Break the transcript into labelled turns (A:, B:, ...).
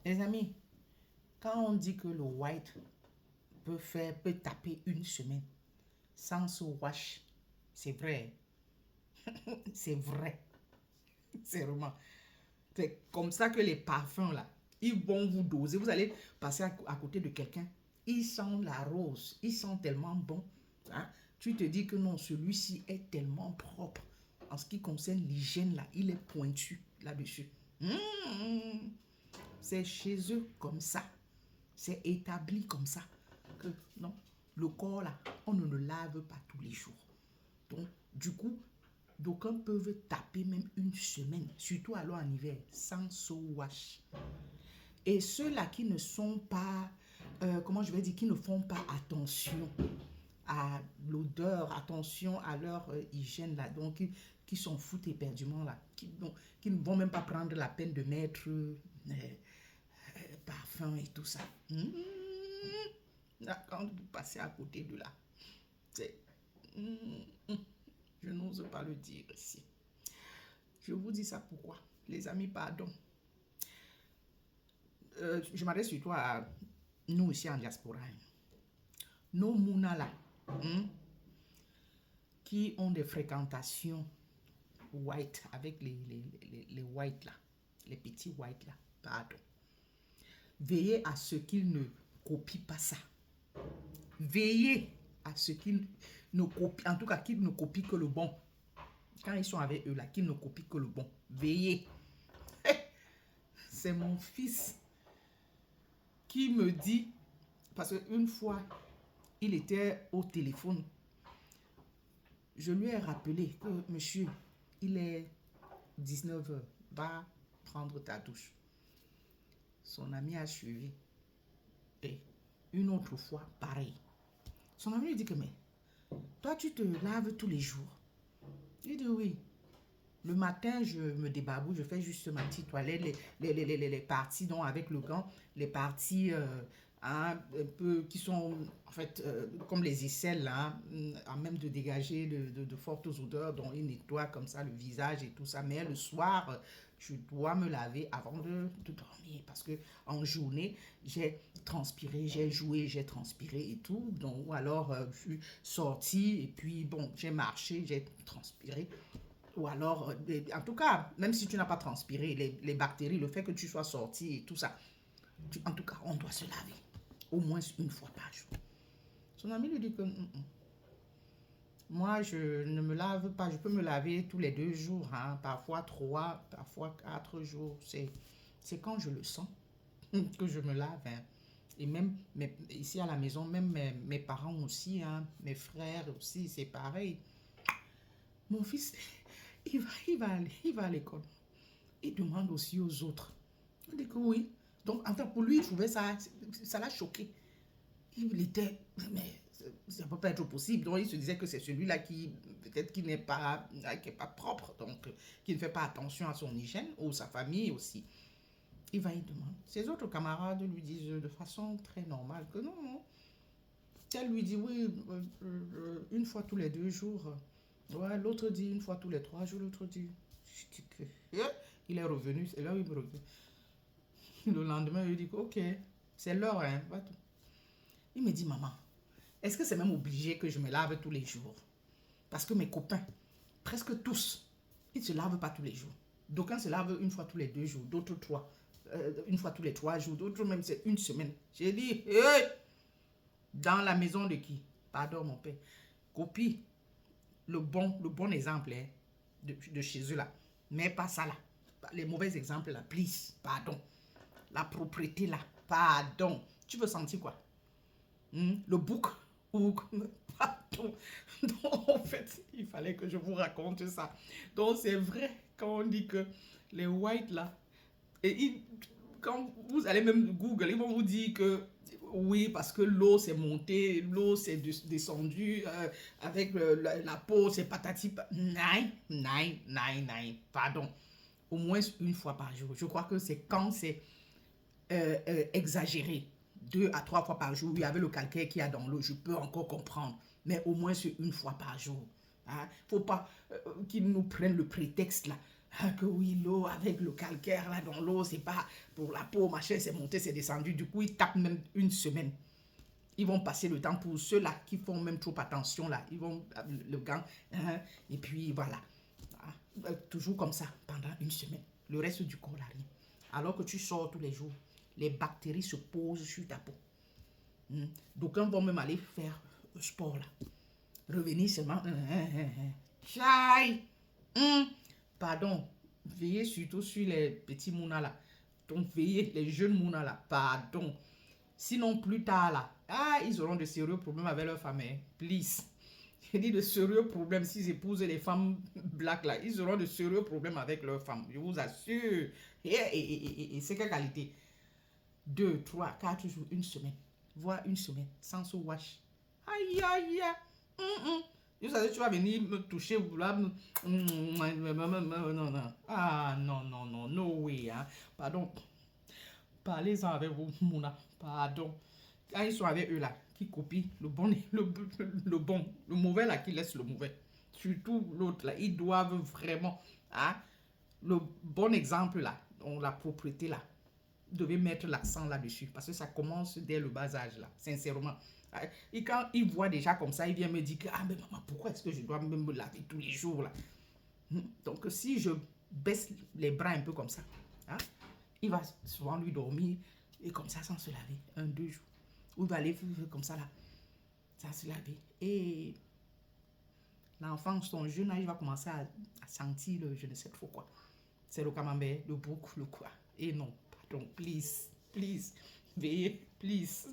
A: Les amis, quand on dit que le white peut taper une semaine sans se wash, c'est vrai. C'est vrai. C'est vraiment. C'est comme ça que les parfums là, ils vont vous doser. Vous allez passer à côté de quelqu'un. Il sent la rose. Il sent tellement bon. Hein? Tu te dis que non, celui-ci est tellement propre. En ce qui concerne l'hygiène là, il est pointu là-dessus. Mmh. C'est chez eux comme ça. C'est établi comme ça. Que non, le corps là, on ne le lave pas tous les jours. Donc, du coup, d'aucuns peuvent taper même une semaine, surtout alors en hiver, sans se wash. Et ceux-là qui ne sont pas, comment je vais dire, qui ne font pas attention à l'odeur, attention à leur hygiène là, donc qui s'en foutent éperdument là, qui ne vont même pas prendre la peine de mettre parfum et tout ça. Là, quand vous passez à côté de là, c'est... je n'ose pas le dire ici. Je vous dis ça pourquoi? Les amis, pardon. Je m'adresse surtout à nous ici en diaspora. Nos mounas là, qui ont des fréquentations white avec les white là, les petits white là, pardon. Veillez à ce qu'ils ne copient pas ça. Veillez à ce qu'ils ne copient, en tout cas qu'ils ne copient que le bon. Quand ils sont avec eux là, qu'ils ne copient que le bon. Veillez. C'est mon fils qui me dit, parce qu'une fois, il était au téléphone. Je lui ai rappelé que, monsieur, il est 19h, va prendre ta douche. Son ami a suivi. Et une autre fois, pareil. Son ami lui dit que, mais, toi, tu te laves tous les jours. Il dit oui. Le matin, je me débarbouille, je fais juste ma petite toilette, les parties donc avec le gant, les parties un peu qui sont en fait comme les aisselles, là, à même de dégager de fortes odeurs, dont il nettoie comme ça le visage et tout ça. Mais le soir, je dois me laver avant de dormir parce que en journée, j'ai transpiré, j'ai joué, j'ai transpiré et tout. Donc, ou alors, je suis sortie et puis, bon, j'ai marché, j'ai transpiré. Ou alors, en tout cas, même si tu n'as pas transpiré, les bactéries, le fait que tu sois sorti et tout ça, en tout cas, on doit se laver au moins une fois par jour. Son ami lui dit que moi, je ne me lave pas. Je peux me laver tous les 2 jours, hein, parfois 3, parfois 4 jours. C'est quand je le sens que je me lave. Hein. Et même ici à la maison, même mes parents aussi, hein, mes frères aussi, c'est pareil. Mon fils, il va à l'école. Il demande aussi aux autres. Il dit que oui. Donc, en fait, pour lui, il trouvait ça, ça l'a choqué. Il était, mais ça ne peut pas être possible. Donc, il se disait que c'est celui-là qui, peut-être, qui est pas propre, donc, qui ne fait pas attention à son hygiène, ou sa famille aussi. Il va y demander. Ses autres camarades lui disent de façon très normale que non, non. Elle lui dit oui, une fois tous les 2 jours. Ouais, l'autre dit une fois tous les 3 jours, l'autre dit. Je dis que. Il est revenu, c'est là où il me revient. Le lendemain, il dit que, ok, c'est l'heure, hein. Il me dit, maman, est-ce que c'est même obligé que je me lave tous les jours? Parce que mes copains, presque tous, ils ne se lavent pas tous les jours. D'aucuns se lavent une fois tous les 2 jours, d'autres 3. Une fois tous les 3 jours, d'autres même c'est une semaine. J'ai dit, hey, dans la maison de qui? Pardon, mon père. Copie le bon exemple hein, de chez eux là. Mais pas ça là. Les mauvais exemples là, please, pardon. La propreté là, pardon. Tu veux sentir quoi? Le bouc ou pardon. Donc en fait, il fallait que je vous raconte ça. Donc c'est vrai quand on dit que les whites là, et quand vous allez même Google, ils vont vous dire que oui, parce que l'eau s'est montée, l'eau s'est descendue avec la peau, c'est patati. Non, non, non, non, pardon. Au moins une fois par jour. Je crois que c'est quand c'est exagéré. 2 à 3 fois par jour, il y avait le calcaire qu'il y a dans l'eau, je peux encore comprendre. Mais au moins c'est une fois par jour. Hein? Faut pas qu'ils nous prennent le prétexte là. Ah, que oui, l'eau avec le calcaire là dans l'eau, c'est pas pour la peau, machin, c'est monté, c'est descendu. Du coup, ils tapent même une semaine. Ils vont passer le temps pour ceux-là qui font même trop attention là. Ils vont le gant, hein, et puis voilà. Toujours comme ça pendant une semaine. Le reste du corps là, rien. Alors que tu sors tous les jours, les bactéries se posent sur ta peau. D'aucuns vont même aller faire le sport là. Revenir seulement. Chai! Pardon. Veillez surtout sur les petits mounas là. Donc veillez, les jeunes mounas là. Pardon. Sinon, plus tard là, ils auront de sérieux problèmes avec leur femme. Hein. Please. J'ai dit de sérieux problèmes s'ils épousent les femmes black là. Ils auront de sérieux problèmes avec leur femme. Je vous assure. Et c'est quelle qualité? 2, 3, 4 jours, une semaine. Voire une semaine sans se wash. Aïe, aïe, aïe. Tu vas venir me toucher. Non. Ah, non, non, non. No way. Hein. Pardon. Parlez-en avec vous, Mouna. Pardon. Quand ils sont avec eux là, qui copient le bon, le bon, le mauvais là, qui laisse le mauvais. Surtout l'autre là, ils doivent vraiment, hein, le bon exemple là, la propreté là, vous devez mettre l'accent là-dessus parce que ça commence dès le bas âge là, sincèrement. Et quand ils voient déjà comme ça, ils viennent me dire que, ah mais maman, pourquoi est-ce que je dois me laver tous les jours là? Donc si je baisse les bras un peu comme ça, hein, il va souvent lui dormir et comme ça sans se laver, 1, 2 jours. Ou il va aller comme ça là, sans se laver. Et l'enfant, son jeune âge, il va commencer à sentir le je ne sais trop quoi. C'est le camembert, le bouc, le quoi. Et non, pardon, please, please, veillez, please.